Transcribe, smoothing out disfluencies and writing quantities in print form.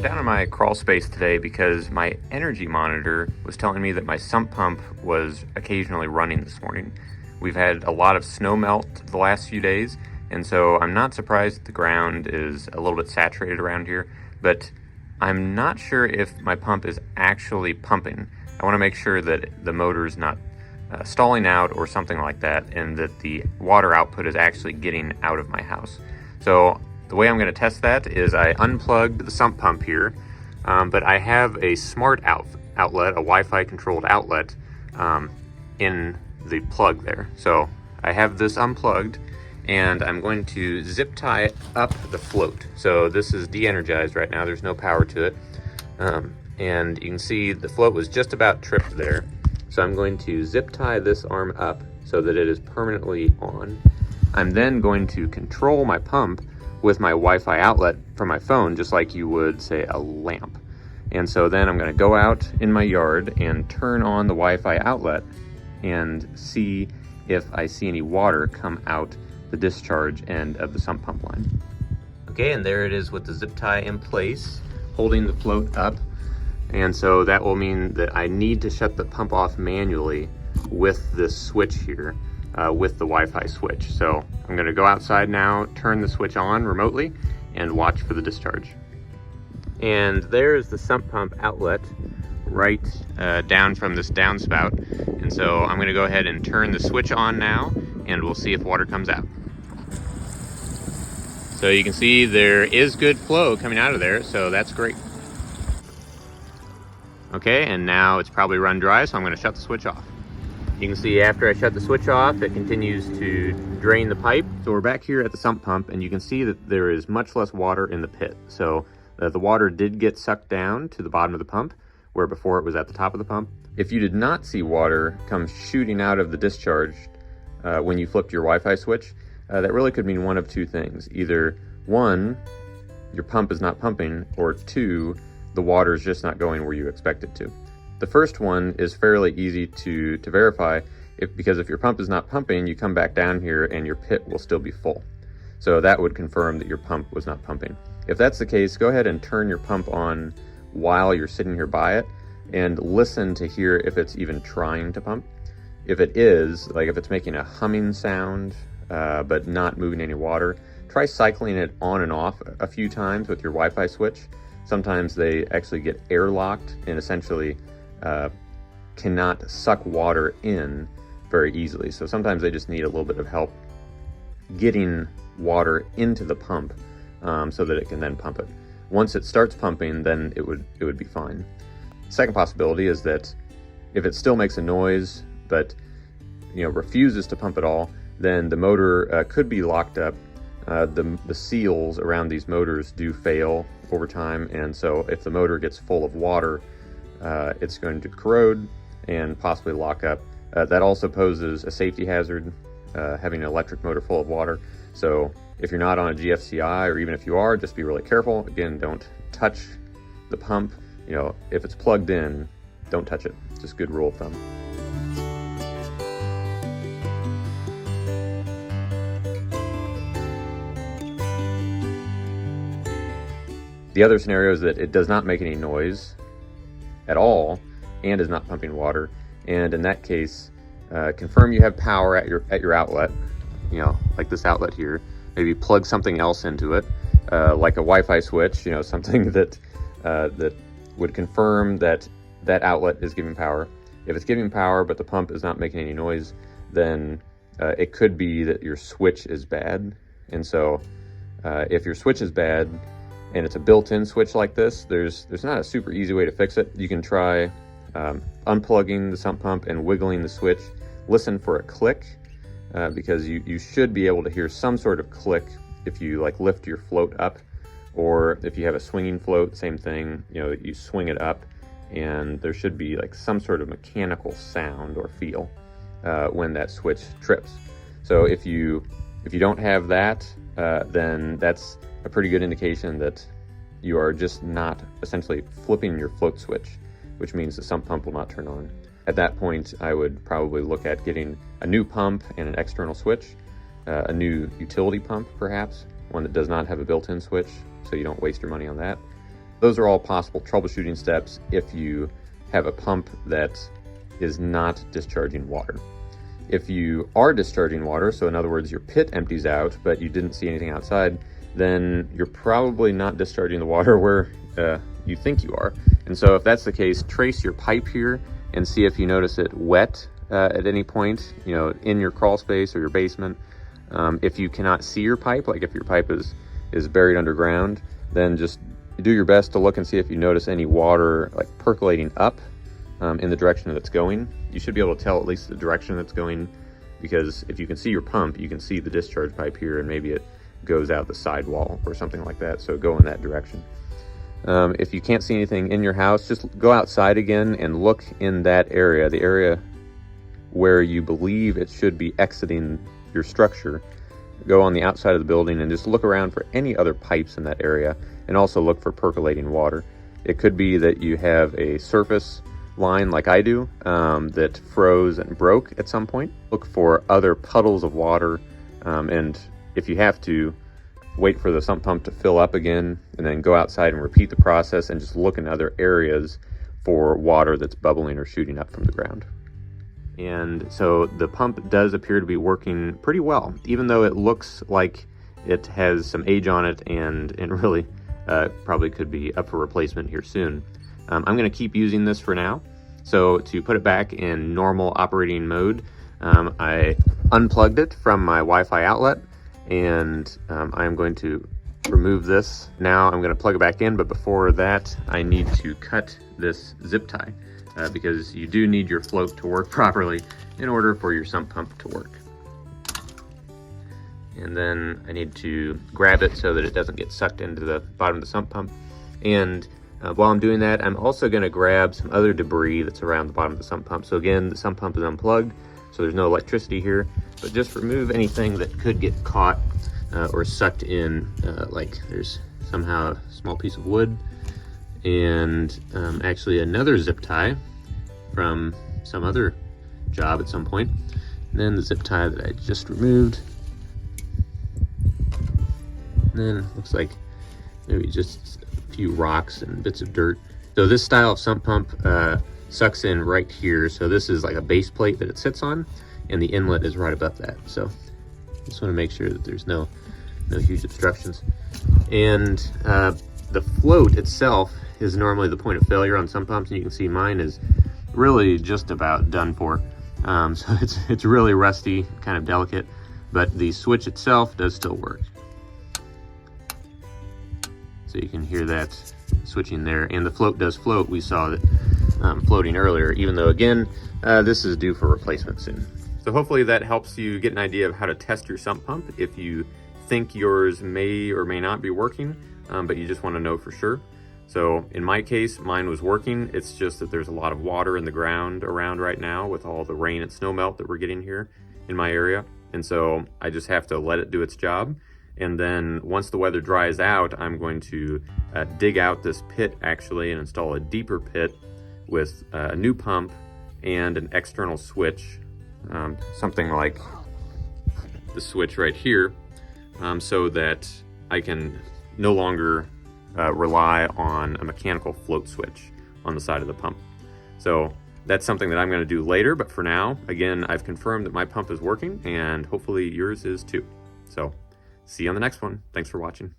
down in my crawl space today because my energy monitor was telling me that my sump pump was occasionally running this morning. We've had a lot of snow melt the last few days, and so I'm not surprised the ground is a little bit saturated around here, but I'm not sure if my pump is actually pumping. I want to make sure that the motor is not stalling out or something like that, and that the water output is actually getting out of my house. So the way I'm going to test that is I unplugged the sump pump here, but I have a smart outlet, a Wi-Fi controlled outlet in the plug there. So I have this unplugged, and I'm going to zip tie up the float. So this is de-energized right now, there's no power to it. And you can see the float was just about tripped there. So I'm going to zip tie this arm up so that it is permanently on. I'm then going to control my pump with my Wi-Fi outlet from my phone, just like you would, say, a lamp. And so then I'm going to go out in my yard and turn on the Wi-Fi outlet and see if I see any water come out the discharge end of the sump pump line. Okay, and there it is with the zip tie in place, holding the float up. And so that will mean that I need to shut the pump off manually with this switch here, with the Wi-Fi switch. So I'm going to go outside now, turn the switch on remotely, and watch for the discharge. And there's the sump pump outlet right down from this downspout. And so I'm going to go ahead and turn the switch on now, and we'll see if water comes out. So you can see there is good flow coming out of there, so that's great. Okay, and now it's probably run dry, so I'm going to shut the switch off. You can see after I shut the switch off, it continues to drain the pipe. So we're back here at the sump pump, and you can see that there is much less water in the pit. So the water did get sucked down to the bottom of the pump, where before it was at the top of the pump. If you did not see water come shooting out of the discharge when you flipped your Wi-Fi switch, that really could mean one of two things. Either one, your pump is not pumping, or two, the water is just not going where you expect it to. The first one is fairly easy to verify because if your pump is not pumping, you come back down here and your pit will still be full. So that would confirm that your pump was not pumping. If that's the case, go ahead and turn your pump on while you're sitting here by it and listen to hear if it's even trying to pump. If it is, like if it's making a humming sound but not moving any water, try cycling it on and off a few times with your Wi-Fi switch. Sometimes they actually get airlocked and essentially cannot suck water in very easily. So sometimes they just need a little bit of help getting water into the pump so that it can then pump it. Once it starts pumping, then it would be fine. Second possibility is that if it still makes a noise but refuses to pump at all, then the motor could be locked up. The seals around these motors do fail over time, and so if the motor gets full of water, it's going to corrode and possibly lock up. That also poses a safety hazard, having an electric motor full of water. So if you're not on a GFCI, or even if you are, just be really careful. Again, don't touch the pump. If it's plugged in, don't touch it. Just good rule of thumb. The other scenario is that it does not make any noise at all and is not pumping water. And in that case, confirm you have power at your outlet, like this outlet here. Maybe plug something else into it, like a Wi-Fi switch, something that would confirm that outlet is giving power. If it's giving power but the pump is not making any noise, then it could be that your switch is bad. And so if your switch is bad, and it's a built-in switch like this, there's not a super easy way to fix it. You can try unplugging the sump pump and wiggling the switch. Listen for a click, because you should be able to hear some sort of click if you lift your float up, or if you have a swinging float, same thing. You swing it up, and there should be some sort of mechanical sound or feel when that switch trips. So if you don't have that, then that's a pretty good indication that you are just not essentially flipping your float switch, which means the sump pump will not turn on. At that point, I would probably look at getting a new pump and an external switch, a new utility pump perhaps, one that does not have a built-in switch, so you don't waste your money on that. Those are all possible troubleshooting steps if you have a pump that is not discharging water. If you are discharging water, so in other words, your pit empties out, but you didn't see anything outside, then you're probably not discharging the water where you think you are. And so if that's the case, trace your pipe here and see if you notice it wet at any point, in your crawl space or your basement. If you cannot see your pipe, like if your pipe is buried underground, then just do your best to look and see if you notice any water like percolating up in the direction that it's going. You should be able to tell at least the direction that's going, because if you can see your pump, you can see the discharge pipe here, and maybe it goes out the sidewall or something like that, so go in that direction. If you can't see anything in your house, just go outside again and look in that area, the area where you believe it should be exiting your structure. Go on the outside of the building and just look around for any other pipes in that area, and also look for percolating water. It could be that you have a surface line like I do that froze and broke at some point. Look for other puddles of water, and if you have to, wait for the sump pump to fill up again, and then go outside and repeat the process and just look in other areas for water that's bubbling or shooting up from the ground. And so the pump does appear to be working pretty well, even though it looks like it has some age on it and really probably could be up for replacement here soon. I'm going to keep using this for now. So to put it back in normal operating mode, I unplugged it from my Wi-Fi outlet, and I'm going to remove this. Now I'm going to plug it back in, but before that I need to cut this zip tie because you do need your float to work properly in order for your sump pump to work. And then I need to grab it so that it doesn't get sucked into the bottom of the sump pump. And while I'm doing that, I'm also going to grab some other debris that's around the bottom of the sump pump. So again, the sump pump is unplugged, so there's no electricity here, but just remove anything that could get caught or sucked in, like there's somehow a small piece of wood, and actually another zip tie from some other job at some point, and then the zip tie that I just removed. And then looks like maybe just a few rocks and bits of dirt. So this style of sump pump sucks in right here. So this is like a base plate that it sits on, and the inlet is right above that. So just want to make sure that there's no huge obstructions. And the float itself is normally the point of failure on sump pumps, and you can see mine is really just about done for. So it's really rusty, kind of delicate, but the switch itself does still work. So you can hear that switching there, and the float does float. We saw that floating earlier, even though again, this is due for replacement soon. So hopefully that helps you get an idea of how to test your sump pump if you think yours may or may not be working, but you just want to know for sure. So in my case, mine was working. It's just that there's a lot of water in the ground around right now with all the rain and snow melt that we're getting here in my area. And so I just have to let it do its job. And then once the weather dries out, I'm going to dig out this pit actually and install a deeper pit with a new pump and an external switch, something like the switch right here, so that I can no longer rely on a mechanical float switch on the side of the pump. So that's something that I'm going to do later, but for now, again, I've confirmed that my pump is working, and hopefully yours is too. So see you on the next one. Thanks for watching.